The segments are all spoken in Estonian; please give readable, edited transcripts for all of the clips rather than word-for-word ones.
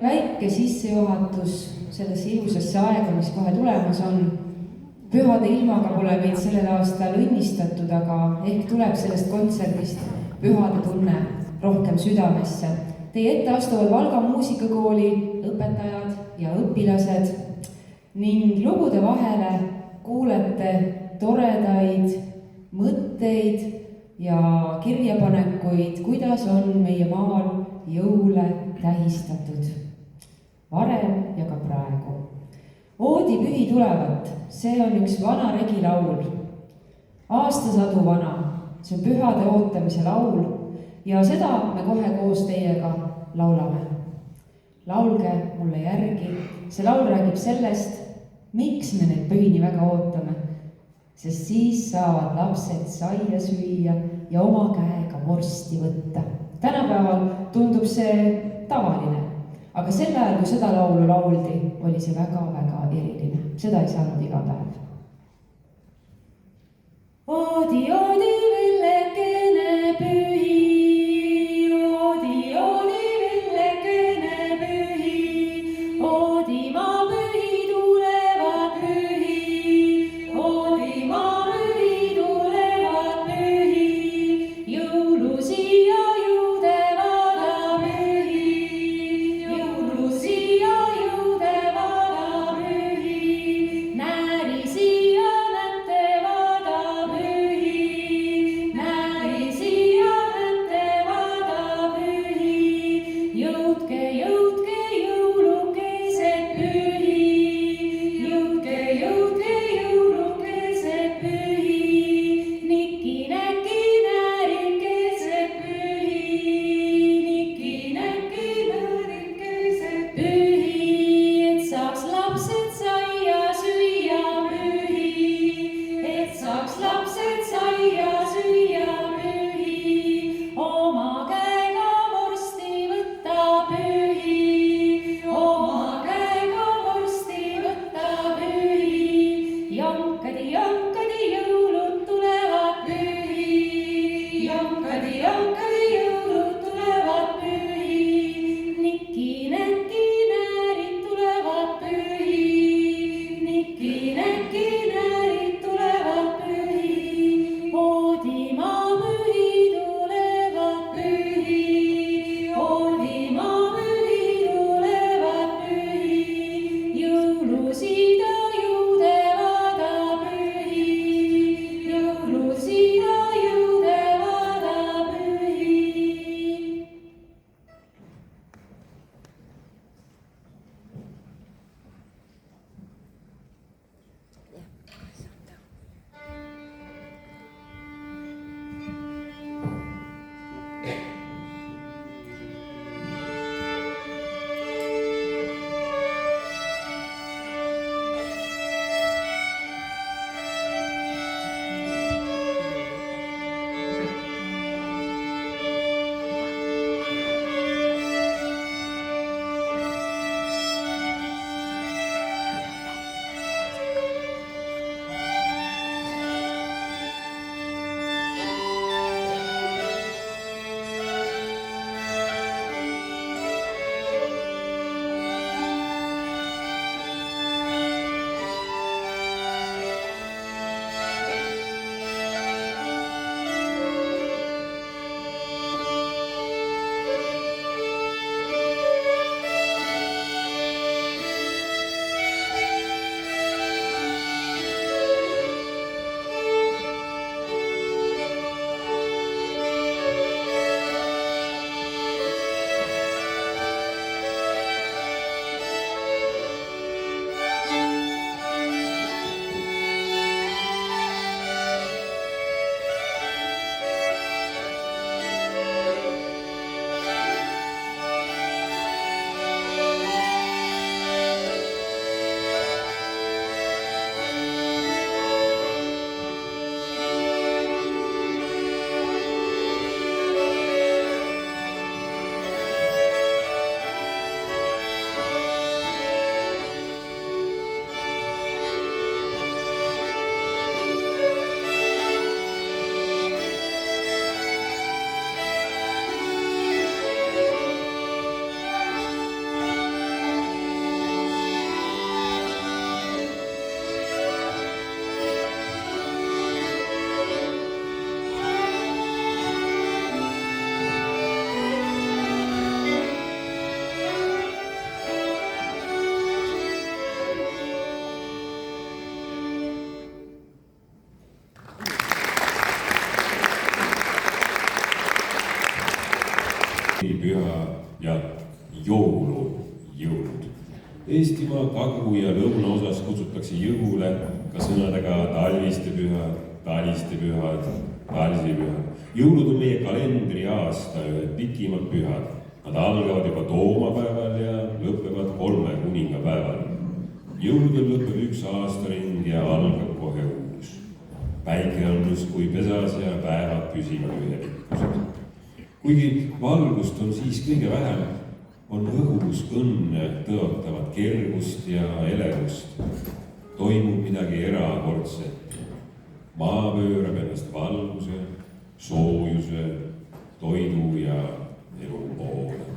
Väike sissejuhatus sellesse ilusasse aega, mis kohe tulemas on. Pühade ilmaga pole meid sellel aastal õnnistatud, aga ehk tuleb sellest kontserdist pühade tunne rohkem südamesse. Teie ette astuvad Valga muusikakooli õpetajad ja õpilased ning lugude vahele kuulete toredaid mõtteid ja kirjapanekuid, kuidas on meie maal jõule tähistatud. Varem ja ka praegu. Oodipühi tulevat, see on üks vana regilaul. Aastasadu vana, see on pühade ootamise laul ja seda me kohe koos teiega laulame. Laulge mulle järgi, see laul räägib sellest, miks me neid pühi nii väga ootame, sest siis saavad lapsed saia süüa ja oma käega vorsti võtta. Tänapäeval tundub see tavaline. Aga sel ajal, kui seda laulu lauldi, oli see väga-väga eriline. Seda ei saanud iga päev. Oodi, oodi, villekene pühi, oodi, oodi, villekene pühi, oodi maa pühi tulevad pühi, oodi maa pühi tulevad pühi, jõulu siia juude vaada pühi. Nääri siia nätte vaada pühi. riigipüha ja jõulud. Eestimaa kagu- ja lõunaosas kutsutakse jõule ka sõnadega talvistepühad, talistepühad, talsipühad. Jõulud on meie kalendriaasta ühed pikimad pühad. Nad algavad juba toomapäeval ja lõpevad 3 kuningapäeval. Jõuludel lõpeb üks aastaring ja algab kohe uus. Päike on justkui pesas ja päevad püsivad ühepikkused. Kuigi valgust on siis kõige vähem, on õhus õnne tõotavat kergust ja elevust. Toimub midagi erakordset. Maa pöörab ennast valguse, soojuse, toidu ja elu poole.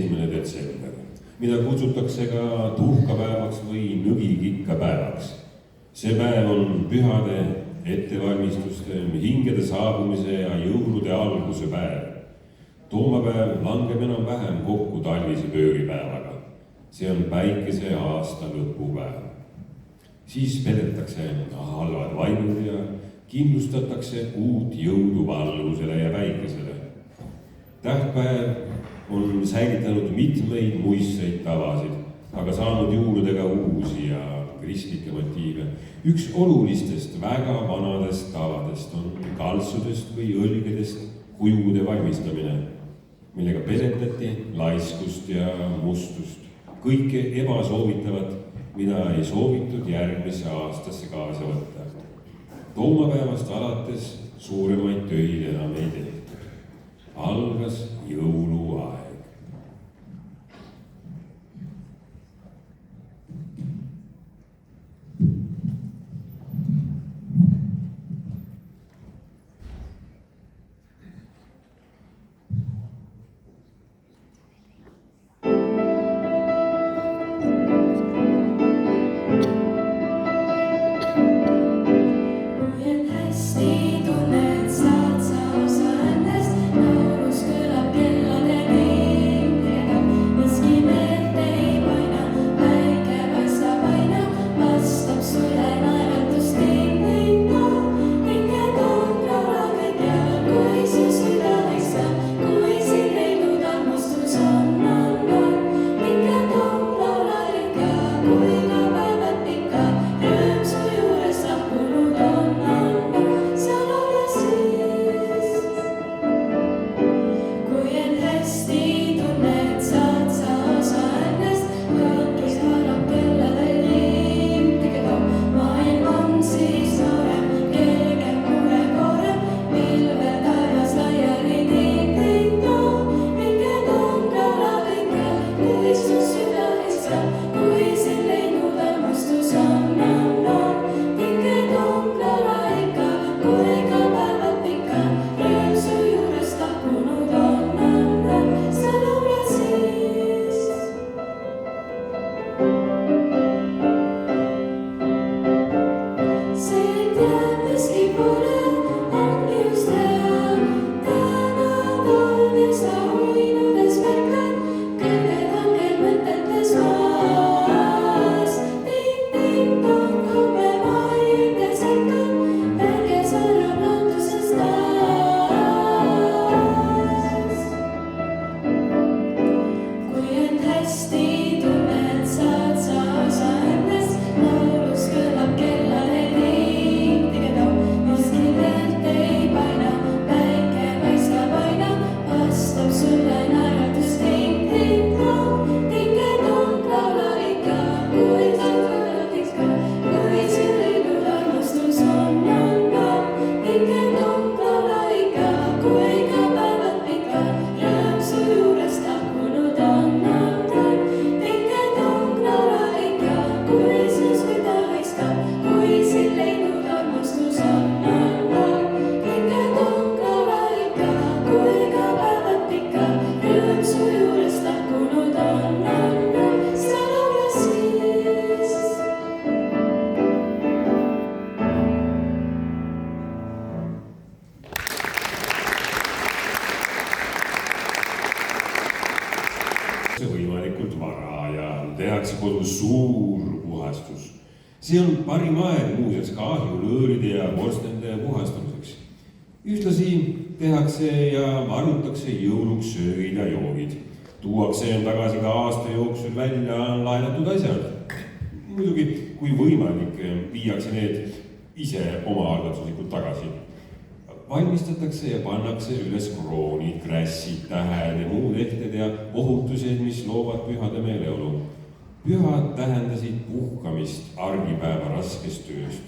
1. detsember, mida kutsutakse ka tuhkapäevaks või nõgikikkapäevaks. See päev on pühade ettevalmistuste, hingede saabumise ja jõulude alguse päev. Toomapäev langeb enam-vähem kokku talvise pööripäevaga. See on päikese aasta lõpupäev. Siis pedetakse halvad vaimud ja kindlustatakse uut jõudu valgusele ja päikesele. Tähtpäev on säilitanud mitmeid muistseid tavasid, aga saanud juurde ka uusi ja kristlikke motiive. Üks olulistest väga vanadest tavadest on kaltsudest või õlgedest kujude valmistamine, millega peletati laiskust ja mustust. Kõike ebasoovitavat, mida ei soovitud järgmisse aastasse kaasa võtta. Toomapäevast alates suuremaid töid enam ei tehta. Algas jõuluaeg. Võimalikult vara ja tehakse kodus suur puhastus. See on parim aeg muuseas ka ahjulõõride ja korstende puhastamiseks. Ühtlasi tehakse ja varutakse jõuluks söögid ja joogid. Tuuakse tagasi ka aasta jooksul välja laenatud asjad. Muidugi, kui võimalik, viiakse need ise omaalgatuslikult tagasi. Valmistatakse ja pannakse üles kroonid, krässid, tähed ja muud ehted ja ohutused, mis loovad pühade meeleolu. Pühad tähendasid puhkamist argipäeva raskest tööst.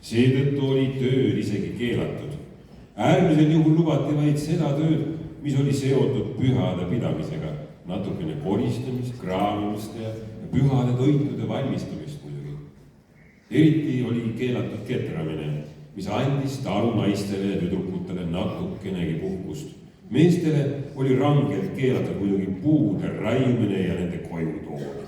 Seetõttu oli tööd isegi keelatud. Äärmisel juhul lubati vaid seda tööd, mis oli seotud pühade pidamisega. Natukene koristamist, kraamimist ja pühade toitude valmistamist muidugi. Eriti oli keelatud ketramine, mis andis talunaistele ja tüdrukutele natukenegi puhkust. meestele oli rangelt keelatud muidugi puude raiumine ja nende koju toomine.